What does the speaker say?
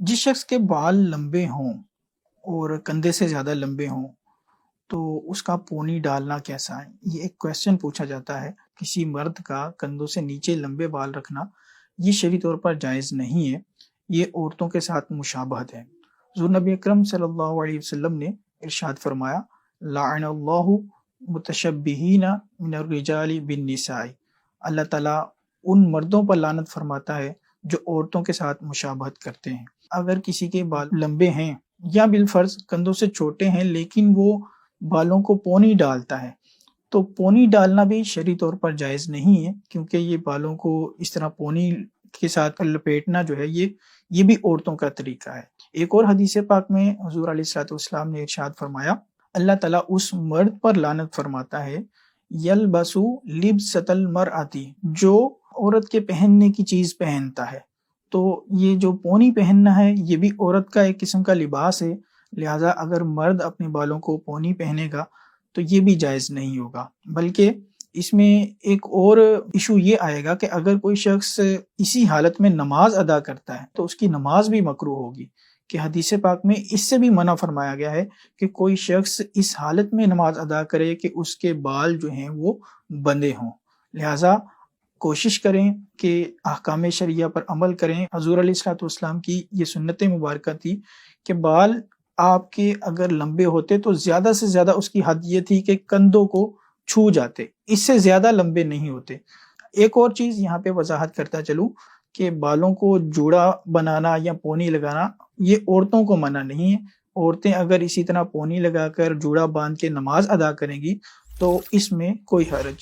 जिस शख्स के बाल लंबे हों और कंधे से ज़्यादा लंबे हों, तो उसका पोनी डालना कैसा है? ये एक क्वेश्चन पूछा जाता है। किसी मर्द का कंधों से नीचे लंबे बाल रखना, ये शरई तौर पर जायज़ नहीं है। ये औरतों के साथ मुशाबहत है। हुज़ूर नबी अकरम सल्लल्लाहु अलैहि वसल्लम ने इरशाद फरमाया, लअनल्लाहु मुतशब्बिहीना मिनर रिजाली बिन निसाई। अल्लाह ताला उन मर्दों पर लानत फरमाता है जो औरतों के साथ मुशाबहत करते हैं। अगर किसी के बाल लंबे हैं या बिलफर्ज कंधों से छोटे हैं लेकिन वो बालों को पोनी डालता है, तो पोनी डालना भी शरई तौर पर जायज़ नहीं है, क्योंकि ये बालों को इस तरह पोनी के साथ लपेटना जो है ये भी औरतों का तरीका है। एक और हदीस पाक में हुज़ूर अलैहिस्सलातु वस्सलाम ने इरशाद फरमाया, अल्लाह ताला उस मर्द पर लानत फरमाता है, यलबसु लिब्सतल मरअती, जो औरत के पहनने की चीज़ पहनता है। तो ये जो पोनी पहनना है ये भी औरत का एक किस्म का लिबास है, लिहाजा अगर मर्द अपने बालों को पोनी पहनेगा तो ये भी जायज़ नहीं होगा। बल्कि इसमें एक और इशू ये आएगा कि अगर कोई शख्स इसी हालत में नमाज अदा करता है तो उसकी नमाज भी मकरूह होगी, कि हदीस पाक में इससे भी मना फरमाया गया है कि कोई शख्स इस हालत में नमाज अदा करे कि उसके बाल जो हैं वो बंधे हों। लिहाजा कोशिश करें कि अहकाम शरिया पर अमल करें। हज़ूर अलैहिस्सलातु वस्सलाम की ये सुन्नत मुबारक थी कि बाल आपके अगर लंबे होते तो ज़्यादा से ज़्यादा उसकी हद ये थी कि कंधों को छू जाते, इससे ज़्यादा लंबे नहीं होते। एक और चीज़ यहाँ पे वज़ाहत करता चलूँ कि बालों को जूड़ा बनाना या पोनी लगाना ये औरतों को मना नहीं है। औरतें अगर इसी तरह पोनी लगाकर जूड़ा बांध के नमाज अदा करेंगी तो इसमें कोई हर्ज